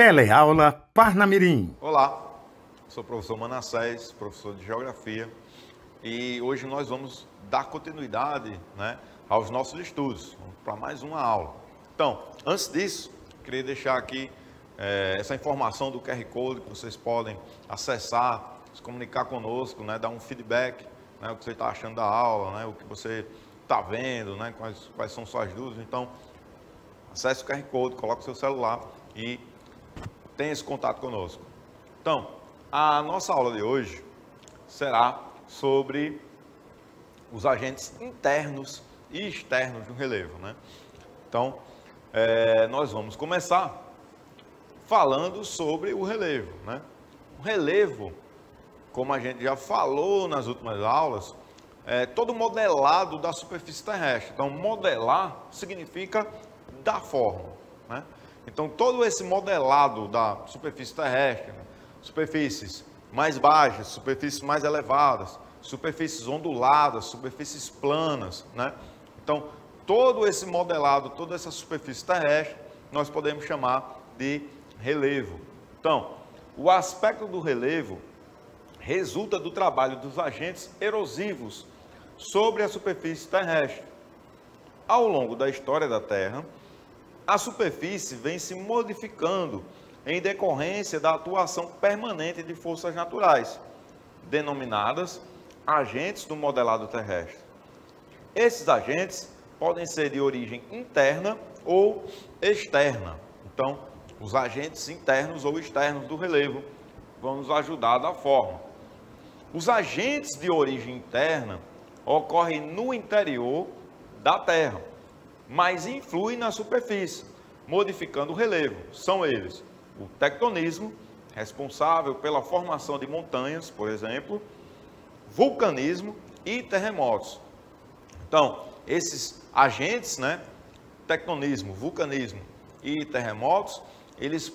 Teleaula Parnamirim. Olá, sou o professor Manassés, professor de Geografia, e hoje nós vamos dar continuidade, aos nossos estudos, para mais uma aula. Então, antes disso, queria deixar aqui essa informação do QR Code que vocês podem acessar, se comunicar conosco, dar um feedback, o que você está achando da aula, o que você está vendo, quais são suas dúvidas. Então, acesse o QR Code, coloque o seu celular e tenha esse contato conosco. Então, a nossa aula de hoje será sobre os agentes internos e externos do relevo, Então, nós vamos começar falando sobre o relevo, O relevo, como a gente já falou nas últimas aulas, é todo modelado da superfície terrestre. Então, modelar significa dar forma, Então, todo esse modelado da superfície terrestre, superfícies mais baixas, superfícies mais elevadas, superfícies onduladas, superfícies planas, Então, todo esse modelado, toda essa superfície terrestre, nós podemos chamar de relevo. Então, o aspecto do relevo resulta do trabalho dos agentes erosivos sobre a superfície terrestre. Ao longo da história da Terra, a superfície vem se modificando em decorrência da atuação permanente de forças naturais, denominadas agentes do modelado terrestre. Esses agentes podem ser de origem interna ou externa. Então, os agentes internos ou externos do relevo vão nos ajudar da forma. Os agentes de origem interna ocorrem no interior da Terra, mas influem na superfície, modificando o relevo. São eles: o tectonismo, responsável pela formação de montanhas, por exemplo, vulcanismo e terremotos. Então, esses agentes, tectonismo, vulcanismo e terremotos, eles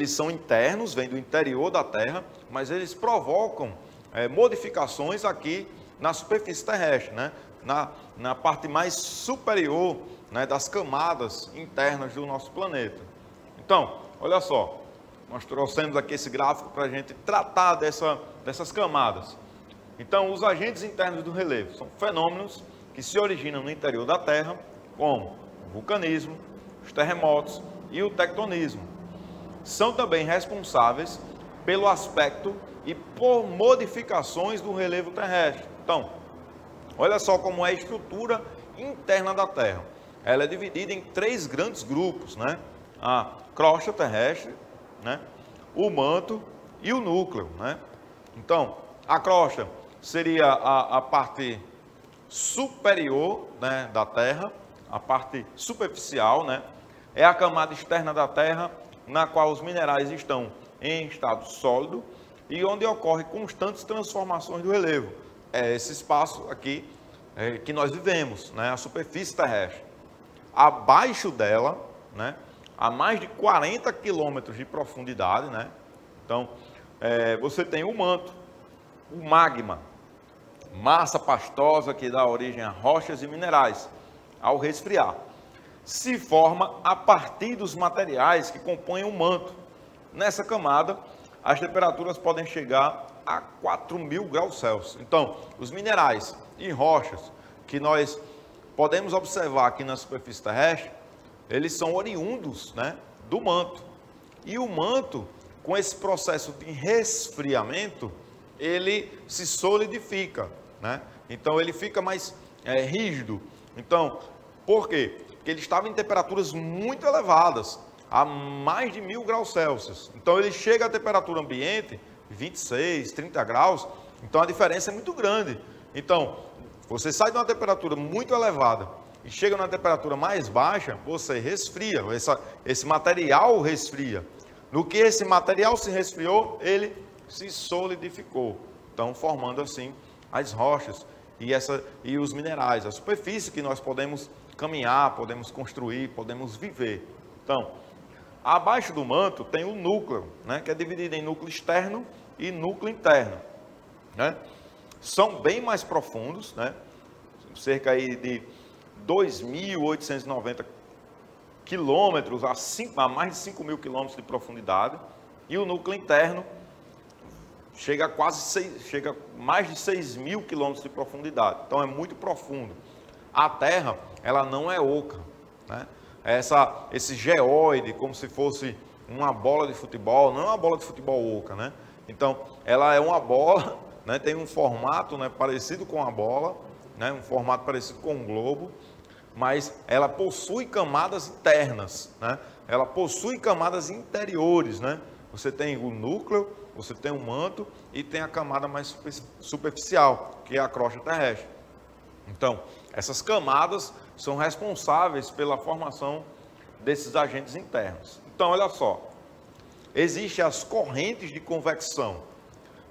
são internos, vêm do interior da Terra, mas eles provocam modificações aqui na superfície terrestre, na parte mais superior, das camadas internas do nosso planeta. Então, olha só, nós trouxemos aqui esse gráfico para a gente tratar dessas camadas. Então, os agentes internos do relevo são fenômenos que se originam no interior da Terra, como o vulcanismo, os terremotos e o tectonismo. São também responsáveis pelo aspecto e por modificações do relevo terrestre. Então, olha só como é a estrutura interna da Terra. Ela é dividida em três grandes grupos, A crosta terrestre, o manto e o núcleo, Então, a crosta seria a parte superior, da Terra, a parte superficial, É a camada externa da Terra, na qual os minerais estão em estado sólido e onde ocorrem constantes transformações do relevo. É esse espaço aqui que nós vivemos, a superfície terrestre. Abaixo dela, a mais de 40 quilômetros de profundidade, Então, você tem o manto, o magma, massa pastosa que dá origem a rochas e minerais. Ao resfriar, se forma a partir dos materiais que compõem o manto. Nessa camada, as temperaturas podem chegar a 4.000 graus Celsius. Então, os minerais e rochas que nós podemos observar aqui na superfície terrestre, eles são oriundos, do manto. E o manto, com esse processo de resfriamento, ele se solidifica, Então, ele fica mais rígido. Então, por quê? Porque ele estava em temperaturas muito elevadas, a mais de 1.000 graus Celsius. Então, ele chega à temperatura ambiente, 26, 30 graus, então a diferença é muito grande. Então, você sai de uma temperatura muito elevada e chega numa temperatura mais baixa, você resfria, esse material resfria. No que esse material se resfriou, ele se solidificou, então formando assim as rochas e os minerais, a superfície que nós podemos caminhar, podemos construir, podemos viver. Então, abaixo do manto tem o núcleo, que é dividido em núcleo externo e núcleo interno, São bem mais profundos, cerca aí de 2.890 quilômetros, a mais de 5 mil quilômetros de profundidade, e o núcleo interno chega a mais de 6 mil quilômetros de profundidade. Então é muito profundo. A Terra, ela não é oca, né? Esse geóide, como se fosse uma bola de futebol, não é uma bola de futebol oca, né? Então, ela é uma bola, né? Tem um formato, né, parecido com a bola, né? Um formato parecido com um globo, mas ela possui camadas internas, né? Ela possui camadas interiores, né? Você tem o núcleo, você tem o manto e tem a camada mais superficial, que é a crosta terrestre. Então, essas camadas são responsáveis pela formação desses agentes internos. Então, olha só, existem as correntes de convecção,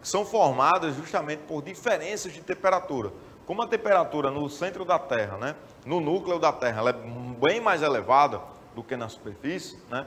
que são formadas justamente por diferenças de temperatura. Como a temperatura no centro da Terra, né, no núcleo da Terra, ela é bem mais elevada do que na superfície, né?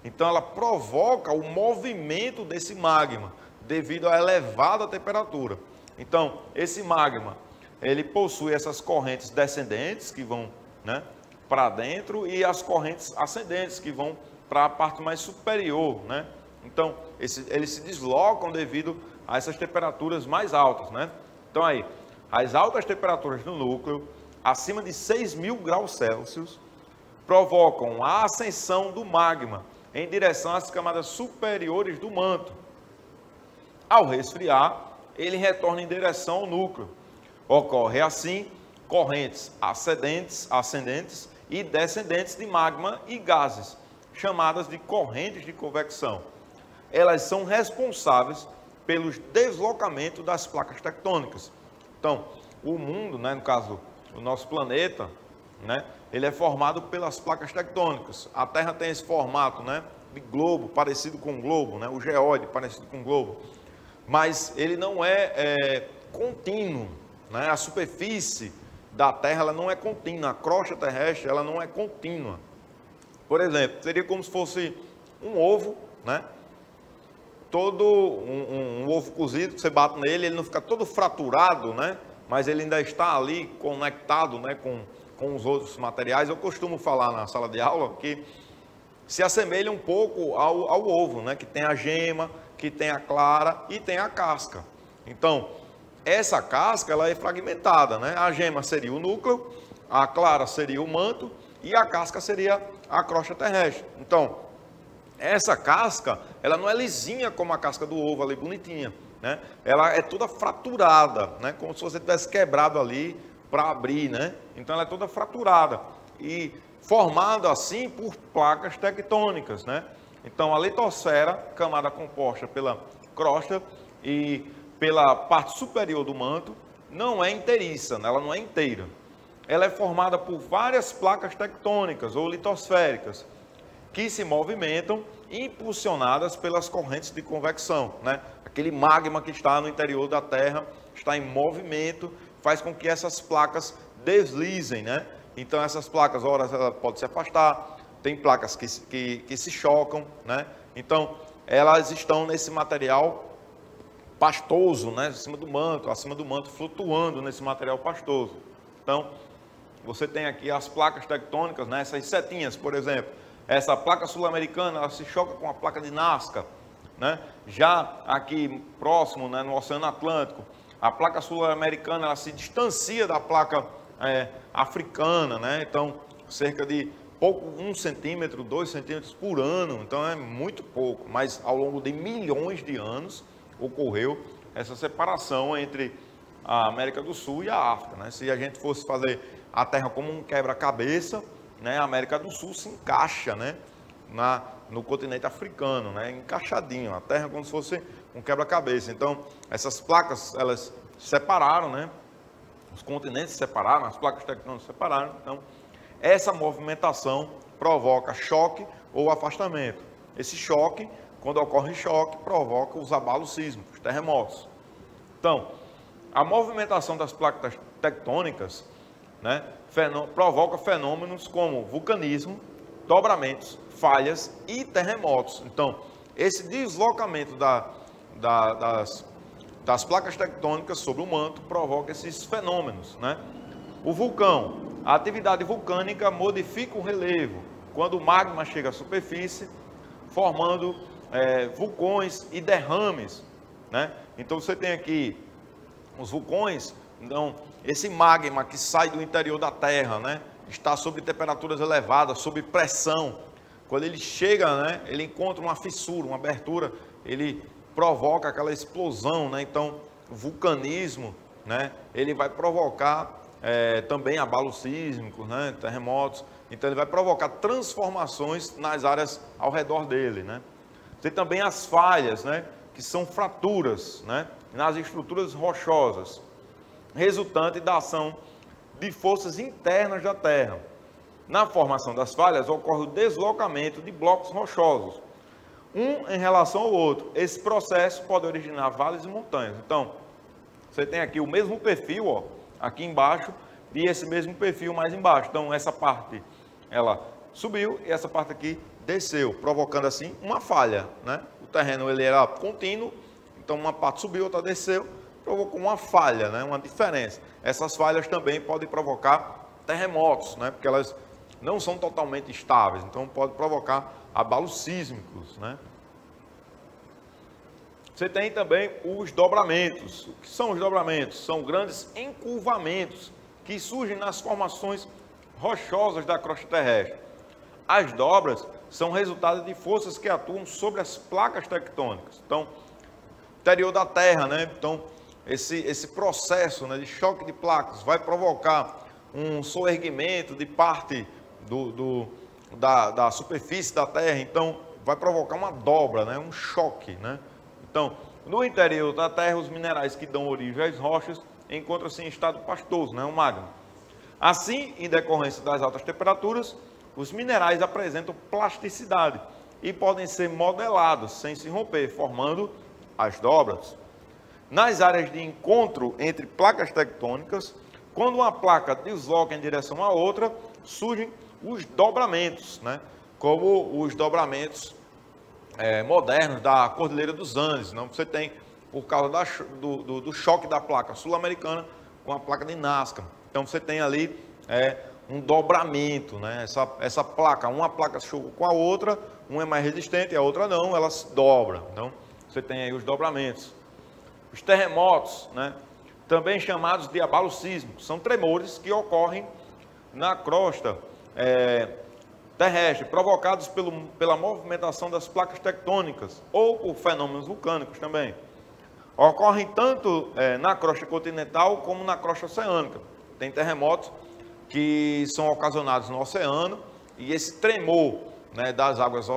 Então ela provoca o movimento desse magma devido à elevada temperatura. Então, esse magma, ele possui essas correntes descendentes que vão, né, para dentro e as correntes ascendentes que vão para a parte mais superior, né? Então, eles se deslocam devido a essas temperaturas mais altas, né? Então aí, as altas temperaturas no núcleo, acima de 6 mil graus Celsius, provocam a ascensão do magma em direção às camadas superiores do manto. Ao resfriar, ele retorna em direção ao núcleo. Ocorre assim correntes ascendentes e descendentes de magma e gases, chamadas de correntes de convecção. Elas são responsáveis pelos deslocamentos das placas tectônicas. Então, o mundo, né, no caso, o nosso planeta, né, ele é formado pelas placas tectônicas. A Terra tem esse formato, né, de globo, parecido com um globo, né, o geóide, parecido com um globo. Mas ele não é contínuo, né? A superfície da Terra ela não é contínua, a crosta terrestre ela não é contínua. Por exemplo, seria como se fosse um ovo, né? Todo um ovo cozido, que você bate nele, ele não fica todo fraturado, né? Mas ele ainda está ali conectado, né, com os outros materiais. Eu costumo falar na sala de aula que se assemelha um pouco ao ovo, né? Que tem a gema, que tem a clara e tem a casca. Então, essa casca ela é fragmentada, né? A gema seria o núcleo, a clara seria o manto e a casca seria a crosta terrestre. Então, essa casca, ela não é lisinha como a casca do ovo ali, bonitinha, né? Ela é toda fraturada, né? Como se você tivesse quebrado ali para abrir, né? Então, ela é toda fraturada e formada assim por placas tectônicas, né? Então, a litosfera, camada composta pela crosta e pela parte superior do manto, não é inteiriça, ela não é inteira. Ela é formada por várias placas tectônicas ou litosféricas que se movimentam impulsionadas pelas correntes de convecção, né? Aquele magma que está no interior da Terra está em movimento, faz com que essas placas deslizem, né? Então essas placas, horas ela pode se afastar, tem placas que se chocam, né? Então elas estão nesse material pastoso, né? Acima do manto flutuando nesse material pastoso. Então você tem aqui as placas tectônicas, né? Essas setinhas, por exemplo. Essa placa sul-americana, ela se choca com a placa de Nazca, né? Já aqui próximo, né, no Oceano Atlântico, a placa sul-americana, ela se distancia da placa africana, né? Então, cerca de 1 centímetro, 2 centímetros por ano, então é muito pouco, mas ao longo de milhões de anos ocorreu essa separação entre a América do Sul e a África, né? Se a gente fosse fazer a Terra como um quebra-cabeça, né, a América do Sul se encaixa, né, no continente africano, né, encaixadinho, a Terra como se fosse um quebra-cabeça. Então, essas placas, elas separaram, né, os continentes se separaram, as placas tectônicas se separaram. Então, essa movimentação provoca choque ou afastamento. Esse choque, quando ocorre choque, provoca os abalos sísmicos, terremotos. Então, a movimentação das placas tectônicas, né, provoca fenômenos como vulcanismo, dobramentos, falhas e terremotos. Então, esse deslocamento das placas tectônicas sobre o manto provoca esses fenômenos, né? O vulcão, a atividade vulcânica modifica o relevo, quando o magma chega à superfície, formando vulcões e derrames, né? Então você tem aqui os vulcões, então esse magma que sai do interior da Terra, né, está sob temperaturas elevadas, sob pressão. Quando ele chega, né, ele encontra uma fissura, uma abertura, ele provoca aquela explosão, né? Então o vulcanismo, né, ele vai provocar também abalos sísmicos, né, terremotos. Então ele vai provocar transformações nas áreas ao redor dele, né? Tem também as falhas, né, que são fraturas, né, nas estruturas rochosas, resultante da ação de forças internas da Terra. Na formação das falhas ocorre o deslocamento de blocos rochosos, um em relação ao outro. Esse processo pode originar vales e montanhas. Então, você tem aqui o mesmo perfil, ó, aqui embaixo, e esse mesmo perfil mais embaixo. Então, essa parte, ela subiu e essa parte aqui desceu, provocando assim uma falha, né? O terreno ele era contínuo, então uma parte subiu, outra desceu, provocou uma falha, né? Uma diferença. Essas falhas também podem provocar terremotos, né? Porque elas não são totalmente estáveis, então pode provocar abalos sísmicos, né? Você tem também os dobramentos. O que são os dobramentos? São grandes encurvamentos que surgem nas formações rochosas da crosta terrestre. As dobras são resultado de forças que atuam sobre as placas tectônicas. Então, interior da Terra, né? Então, esse processo, né, de choque de placas vai provocar um soerguimento de parte da superfície da Terra. Então, vai provocar uma dobra, né? Um choque, né? Então, no interior da Terra, os minerais que dão origem às rochas encontram-se em estado pastoso, né? O magma. Assim, em decorrência das altas temperaturas, os minerais apresentam plasticidade e podem ser modelados sem se romper, formando as dobras. Nas áreas de encontro entre placas tectônicas, quando uma placa desloca em direção à outra, surgem os dobramentos, né? Como os dobramentos modernos da Cordilheira dos Andes. Não? Você tem, por causa do choque da placa sul-americana com a placa de Nazca. Então você tem ali um dobramento, né? Essa placa, uma placa choca com a outra, uma é mais resistente e a outra não, ela se dobra. Então você tem aí os dobramentos. Os terremotos, né, também chamados de abalos sísmicos, são tremores que ocorrem na crosta terrestre, provocados pela movimentação das placas tectônicas ou por fenômenos vulcânicos também. Ocorrem tanto na crosta continental como na crosta oceânica. Tem terremotos que são ocasionados no oceano e esse tremor, né, das águas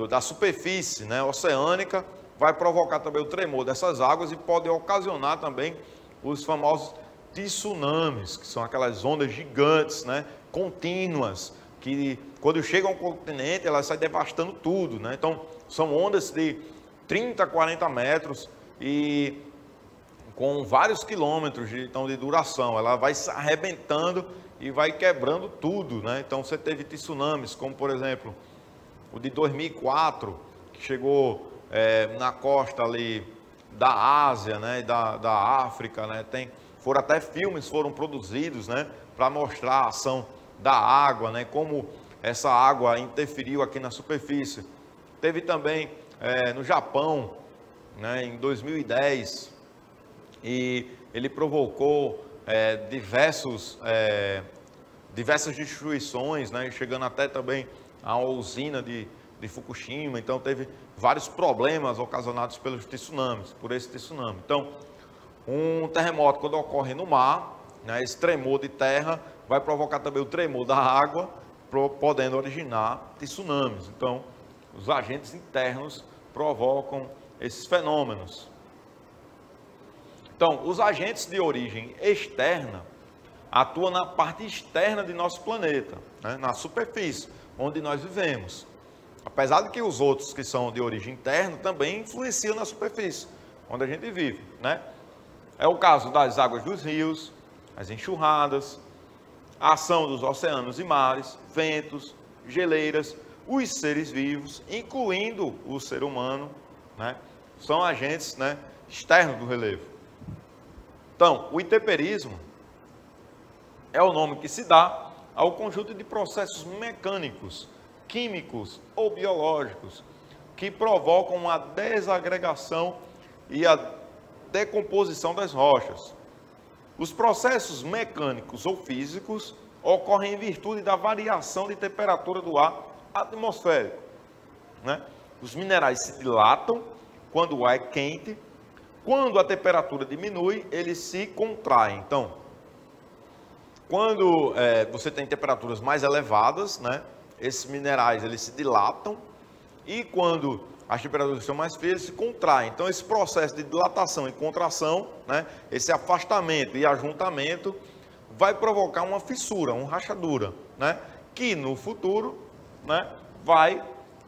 da superfície, né, oceânica vai provocar também o tremor dessas águas e pode ocasionar também os famosos tsunamis, que são aquelas ondas gigantes, né, contínuas, que quando chegam ao continente elas saem devastando tudo, né? Então são ondas de 30, 40 metros e com vários quilômetros de duração. Ela vai se arrebentando e vai quebrando tudo, né? Então você teve tsunamis, como por exemplo o de 2004, que chegou na costa ali da Ásia, né, da África, né? Foram até filmes foram produzidos, né, para mostrar a ação da água, né, como essa água interferiu aqui na superfície. Teve também no Japão, né, em 2010, e ele provocou diversas destruições, né, chegando até também a uma usina de Fukushima. Então teve vários problemas ocasionados pelos tsunamis, por esse tsunami. Então, um terremoto quando ocorre no mar, né, esse tremor de terra vai provocar também o tremor da água, podendo originar tsunamis. Então, os agentes internos provocam esses fenômenos. Então, os agentes de origem externa atuam na parte externa de nosso planeta, né, na superfície, onde nós vivemos. Apesar de que os outros que são de origem interna também influenciam na superfície, onde a gente vive, né? É o caso das águas dos rios, as enxurradas, a ação dos oceanos e mares, ventos, geleiras, os seres vivos, incluindo o ser humano, né? São agentes, né, externos do relevo. Então, o intemperismo é o nome que se dá ao conjunto de processos mecânicos, químicos ou biológicos que provocam a desagregação e a decomposição das rochas. Os processos mecânicos ou físicos ocorrem em virtude da variação de temperatura do ar atmosférico, né? Os minerais se dilatam quando o ar é quente, quando a temperatura diminui, eles se contraem. Então, quando você tem temperaturas mais elevadas, né, esses minerais eles se dilatam, e quando as temperaturas são mais frias, se contraem. Então, esse processo de dilatação e contração, né, esse afastamento e ajuntamento, vai provocar uma fissura, uma rachadura, né, que no futuro, né, vai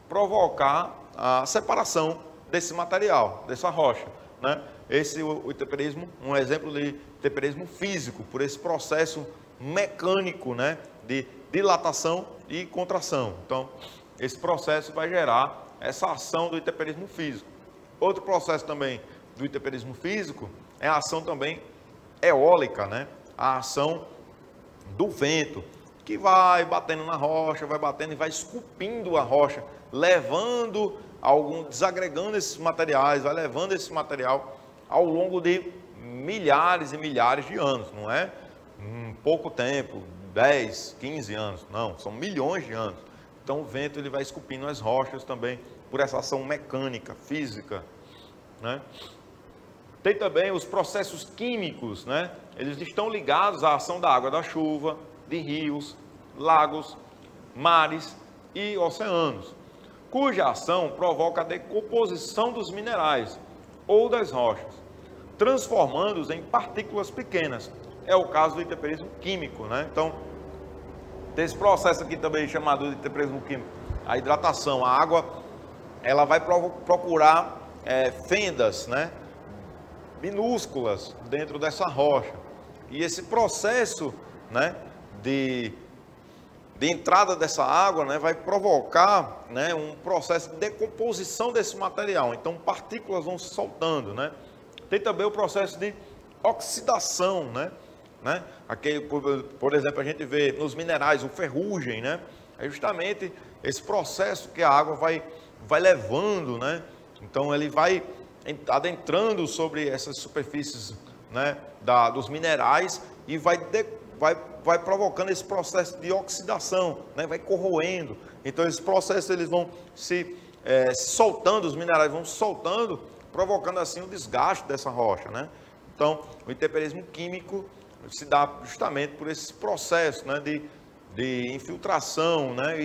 provocar a separação desse material, dessa rocha, né? Esse o temperismo, um exemplo de temperismo físico, por esse processo mecânico, né, de dilatação e contração. Então, esse processo vai gerar essa ação do intemperismo físico. Outro processo também do intemperismo físico é a ação também eólica, né? A ação do vento, que vai batendo na rocha, vai batendo e vai esculpindo a rocha, levando desagregando esses materiais, vai levando esse material ao longo de milhares e milhares de anos, não é pouco tempo, 10, 15 anos, não, são milhões de anos. Então o vento ele vai esculpindo as rochas também por essa ação mecânica, física, né? Tem também os processos químicos, né? Eles estão ligados à ação da água da chuva, de rios, lagos, mares e oceanos, cuja ação provoca a decomposição dos minerais ou das rochas, transformando-os em partículas pequenas. É o caso do intemperismo químico, né? Então, tem esse processo aqui também chamado de intemperismo químico, a hidratação. A água, ela vai procurar fendas, né, minúsculas dentro dessa rocha. E esse processo, né, de entrada dessa água, né, vai provocar, né, um processo de decomposição desse material. Então, partículas vão se soltando, né? Tem também o processo de oxidação, né? Aqui, por exemplo, a gente vê nos minerais o ferrugem, né? É justamente esse processo que a água vai levando, né? Então, ele vai adentrando sobre essas superfícies, né, dos minerais e vai provocando esse processo de oxidação, né? Vai corroendo. Então, esses processos eles vão se soltando, os minerais vão se soltando, provocando assim o desgaste dessa rocha, né? Então, o intemperismo químico se dá justamente por esse processo, né, de infiltração, né,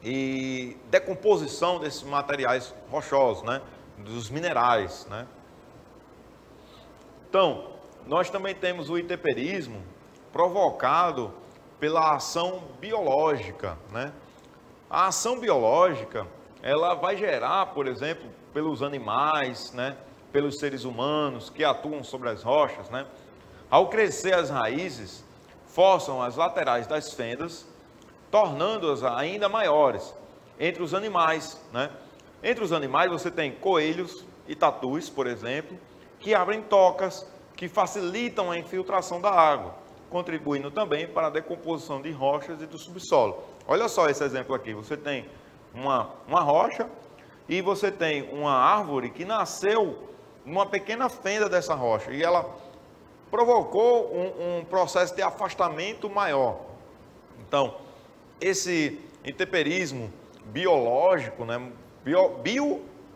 e decomposição desses materiais rochosos, né, dos minerais, né? Então, nós também temos o intemperismo provocado pela ação biológica, né? A ação biológica, ela vai gerar, por exemplo, pelos animais, né, pelos seres humanos que atuam sobre as rochas, né? Ao crescer as raízes, forçam as laterais das fendas, tornando-as ainda maiores. Entre os animais, né? Entre os animais você tem coelhos e tatus, por exemplo, que abrem tocas que facilitam a infiltração da água, contribuindo também para a decomposição de rochas e do subsolo. Olha só esse exemplo aqui, você tem uma rocha e você tem uma árvore que nasceu numa pequena fenda dessa rocha e ela provocou um processo de afastamento maior. Então, esse intemperismo biológico, né,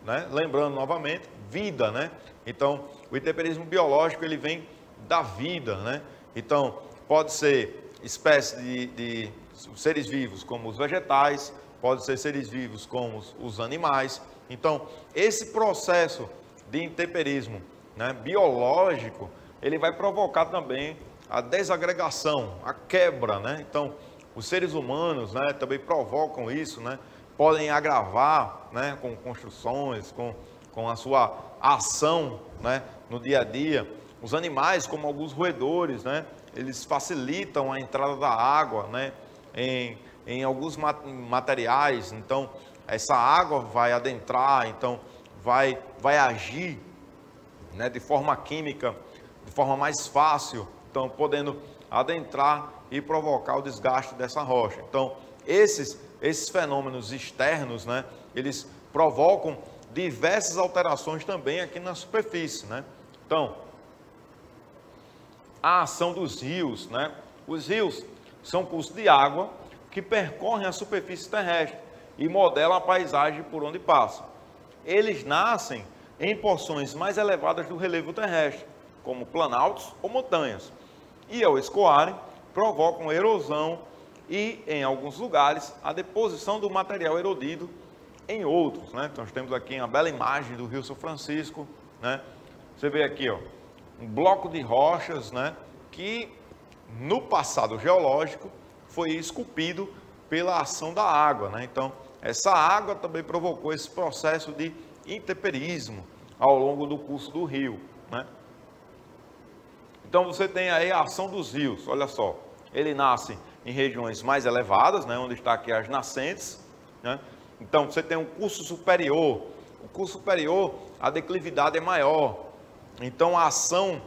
né, lembrando novamente, vida, né? Então, o intemperismo biológico ele vem da vida, né? Então, pode ser espécie de seres vivos como os vegetais, pode ser seres vivos como os animais. Então, esse processo de intemperismo, né, biológico, ele vai provocar também a desagregação, a quebra, né? Então, os seres humanos, né, também provocam isso, né? Podem agravar, né, com construções, com a sua ação, né, no dia a dia. Os animais, como alguns roedores, né, eles facilitam a entrada da água, né, em alguns materiais. Então, essa água vai adentrar, então vai agir, né, de forma química, de forma mais fácil, então podendo adentrar e provocar o desgaste dessa rocha. Então, esses fenômenos externos, né, eles provocam diversas alterações também aqui na superfície, né? Então, a ação dos rios, né? Os rios são cursos de água que percorrem a superfície terrestre e modelam a paisagem por onde passam. Eles nascem em porções mais elevadas do relevo terrestre, como planaltos ou montanhas, e ao escoarem, provocam erosão e, em alguns lugares, a deposição do material erodido em outros, né? Então, nós temos aqui uma bela imagem do Rio São Francisco, né? Você vê aqui, ó, um bloco de rochas, né, que no passado geológico foi esculpido pela ação da água, né? Então, essa água também provocou esse processo de intemperismo ao longo do curso do rio, né? Então, você tem aí a ação dos rios, olha só, ele nasce em regiões mais elevadas, né, onde está aqui as nascentes, né? Então, você tem um curso superior, o curso superior, a declividade é maior, então a ação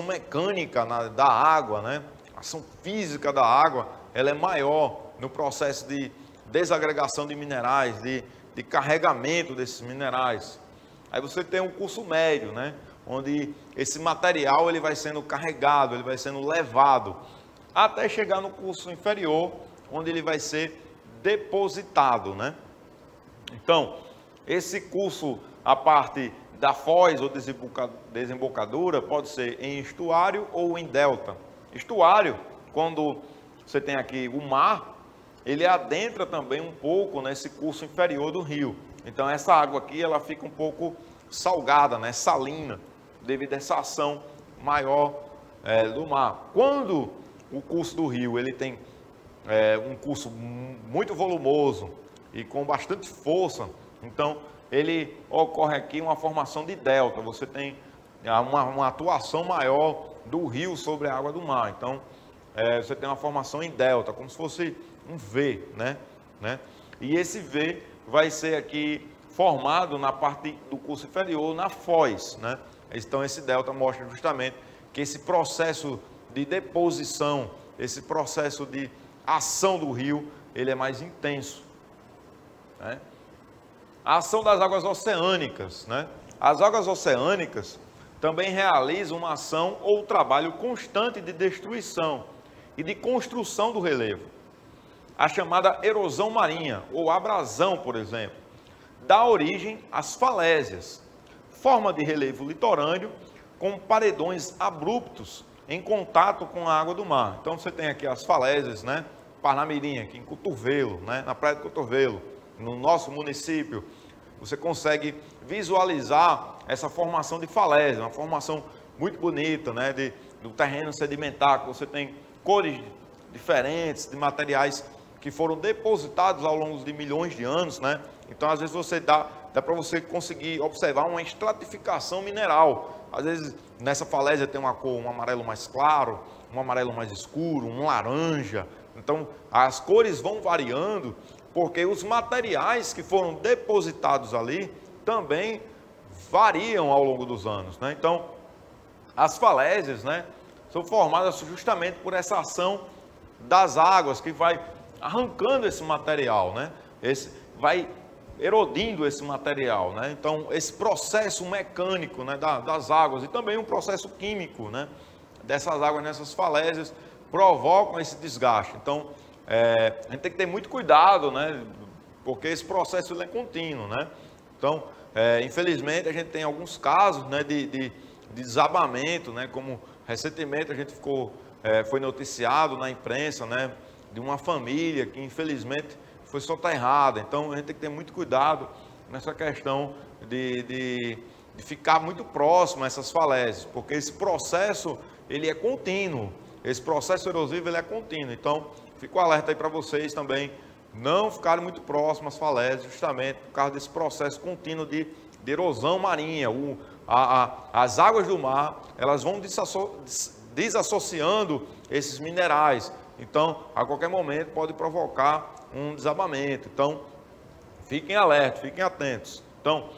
mecânica da água, né, a ação física da água, ela é maior no processo de desagregação de minerais, de carregamento desses minerais. Aí você tem um curso médio, né, onde esse material ele vai sendo carregado, ele vai sendo levado, até chegar no curso inferior, onde ele vai ser depositado, né? Então, esse curso, a parte da foz ou desembocadura, pode ser em estuário ou em delta. Estuário, quando você tem aqui o mar, ele adentra também um pouco nesse curso inferior do rio. Então, essa água aqui, ela fica um pouco salgada, né, salina, devido a essa ação maior do mar. Quando o curso do rio, ele tem um curso muito volumoso e com bastante força, então ele ocorre aqui uma formação de delta, você tem uma atuação maior do rio sobre a água do mar, então você tem uma formação em delta, como se fosse um V, né? E esse V vai ser aqui formado na parte do curso inferior, na foz, né? Então esse delta mostra justamente que esse processo de deposição, esse processo de ação do rio, ele é mais intenso, né? A ação das águas oceânicas, né? As águas oceânicas também realizam uma ação ou trabalho constante de destruição e de construção do relevo. A chamada erosão marinha, ou abrasão, por exemplo, dá origem às falésias, forma de relevo litorâneo com paredões abruptos em contato com a água do mar. Então você tem aqui as falésias, né? Parnamirim, aqui em Cotovelo, né? Na praia de Cotovelo, no nosso município, você consegue visualizar essa formação de falésia, uma formação muito bonita, né? Do terreno sedimentar, que você tem cores diferentes, de materiais que foram depositados ao longo de milhões de anos, né? Então, às vezes, dá para você conseguir observar uma estratificação mineral. Às vezes, nessa falésia tem uma cor, um amarelo mais claro, um amarelo mais escuro, um laranja. Então, as cores vão variando, porque os materiais que foram depositados ali também variam ao longo dos anos, né? Então, as falésias, né, são formadas justamente por essa ação das águas, que vai arrancando esse material, né? Vai erodindo esse material, né? Então, esse processo mecânico, né, das águas, e também um processo químico, né, dessas águas nessas falésias, provocam esse desgaste. Então, a gente tem que ter muito cuidado, né, porque esse processo ele é contínuo, né? Então, infelizmente, a gente tem alguns casos, né, de desabamento, né, como recentemente a gente foi noticiado na imprensa, né, de uma família que infelizmente foi soterrada. Então a gente tem que ter muito cuidado nessa questão de ficar muito próximo a essas falésias, porque esse processo ele é contínuo, esse processo erosivo ele é contínuo. Então fico alerta aí para vocês também não ficarem muito próximos às falésias, justamente por causa desse processo contínuo de erosão marinha. As águas do mar, elas vão desassociando esses minerais. Então, a qualquer momento pode provocar um desabamento. Então, fiquem alertos, fiquem atentos. Então,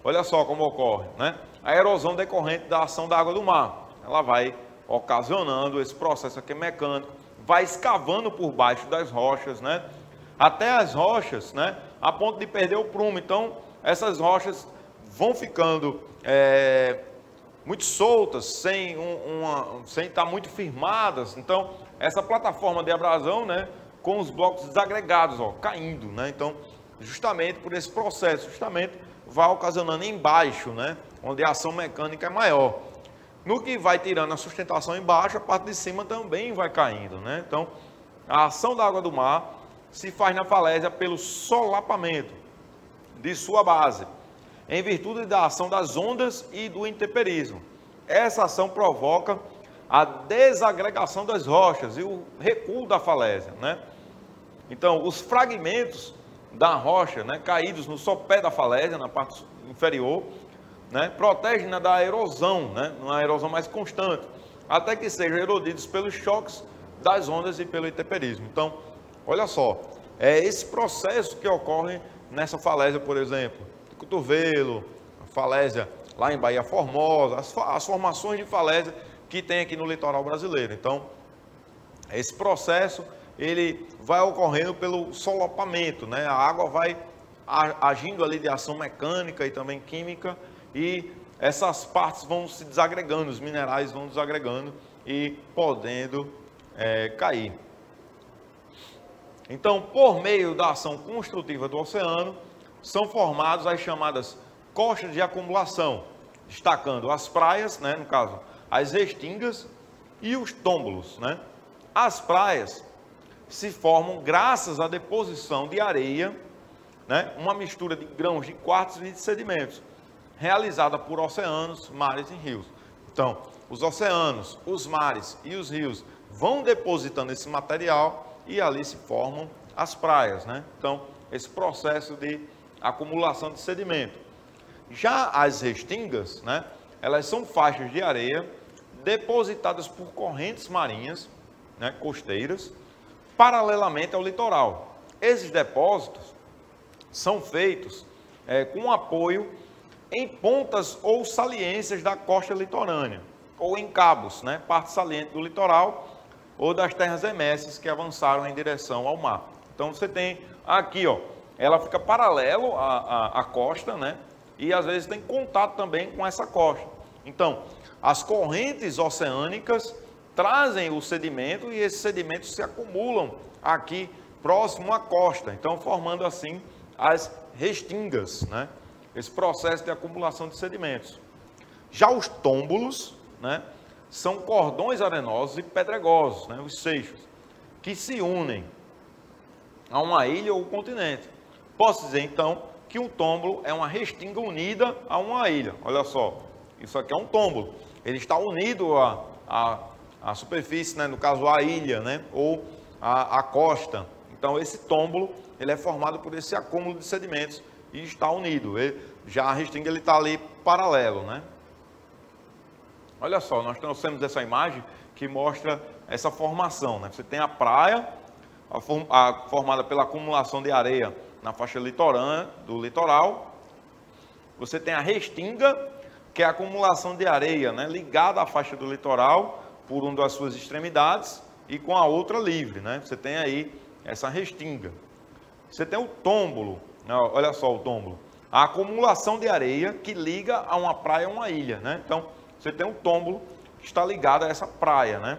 olha só como ocorre, né? A erosão decorrente da ação da água do mar. Ela vai ocasionando esse processo aqui mecânico, vai escavando por baixo das rochas, né? Até as rochas, né? A ponto de perder o prumo. Então, essas rochas vão ficando muito soltas, sem estar muito firmadas. Então, essa plataforma de abrasão, né? Com os blocos desagregados, ó, caindo, né? Então, justamente por esse processo, vai ocasionando embaixo, né? Onde a ação mecânica é maior. No que vai tirando a sustentação embaixo, a parte de cima também vai caindo, né? Então, a ação da água do mar se faz na falésia pelo solapamento de sua base, em virtude da ação das ondas e do intemperismo. Essa ação provoca a desagregação das rochas e o recuo da falésia, né? Então, os fragmentos da rocha, né, caídos no sopé da falésia, na parte inferior, né, protegem da erosão, né, uma erosão mais constante, até que sejam erodidos pelos choques das ondas e pelo intemperismo. Então, olha só, é esse processo que ocorre nessa falésia, por exemplo, de Cotovelo, a falésia lá em Bahia Formosa, as formações de falésia que tem aqui no litoral brasileiro. Então, esse processo ele vai ocorrendo pelo solapamento, né? A água vai agindo ali de ação mecânica e também química, e essas partes vão se desagregando, os minerais vão desagregando e podendo cair. Então, por meio da ação construtiva do oceano, são formadas as chamadas costas de acumulação, destacando as praias, né? No caso, as restingas e os tômbolos, né? As praias se formam graças à deposição de areia, né, uma mistura de grãos de quartzo e de sedimentos, realizada por oceanos, mares e rios. Então, os oceanos, os mares e os rios vão depositando esse material e ali se formam as praias, né? Então, esse processo de acumulação de sedimento. Já as restingas, né, elas são faixas de areia depositadas por correntes marinhas, né, costeiras, paralelamente ao litoral. Esses depósitos são feitos com apoio em pontas ou saliências da costa litorânea, ou em cabos, né, parte saliente do litoral, ou das terras emerses que avançaram em direção ao mar. Então você tem aqui, ó, ela fica paralelo à costa, né, e às vezes tem contato também com essa costa. Então, as correntes oceânicas trazem o sedimento e esses sedimentos se acumulam aqui próximo à costa, então formando assim as restingas, né? Esse processo de acumulação de sedimentos. Já os tômbolos, né, são cordões arenosos e pedregosos, né, os seixos, que se unem a uma ilha ou continente. Posso dizer então que um tômbolo é uma restinga unida a uma ilha. Olha só, isso aqui é um tômbolo, ele está unido a superfície, né, no caso a ilha, né, ou a costa. Então esse tômbolo ele é formado por esse acúmulo de sedimentos e está unido. Já a restinga ele está ali paralelo, né? Olha só, nós trouxemos essa imagem que mostra essa formação, né? Você tem a praia formada pela acumulação de areia na faixa litorânea do litoral. Você tem a restinga, que é a acumulação de areia, né, ligada à faixa do litoral por uma das suas extremidades e com a outra livre, né? Você tem aí essa restinga. Você tem o tômbolo, olha só o tômbolo, a acumulação de areia que liga a uma praia a uma ilha, né? Então, você tem um tômbolo que está ligado a essa praia, né?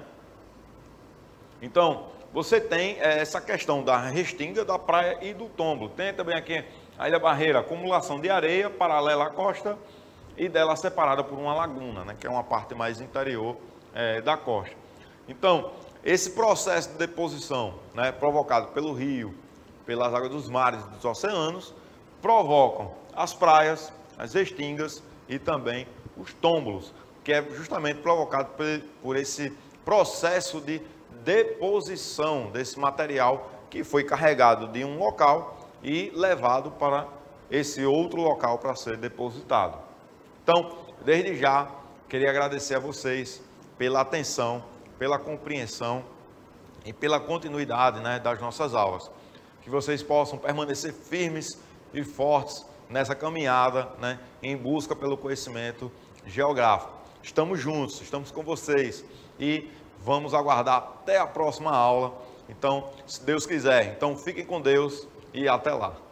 Então, você tem essa questão da restinga, da praia e do tômbolo. Tem também aqui a Ilha Barreira, acumulação de areia paralela à costa e dela separada por uma laguna, né? Que é uma parte mais interior da costa. Então, esse processo de deposição, né, provocado pelo rio, pelas águas dos mares e dos oceanos, provocam as praias, as restingas e também os tômbolos, que é justamente provocado por esse processo de deposição desse material que foi carregado de um local e levado para esse outro local para ser depositado. Então, desde já, queria agradecer a vocês pela atenção, pela compreensão e pela continuidade, né, das nossas aulas. Que vocês possam permanecer firmes e fortes nessa caminhada, né, em busca pelo conhecimento geográfico. estamos juntos, estamos com vocês e vamos aguardar até a próxima aula. Então, se Deus quiser. Então, fiquem com Deus e até lá.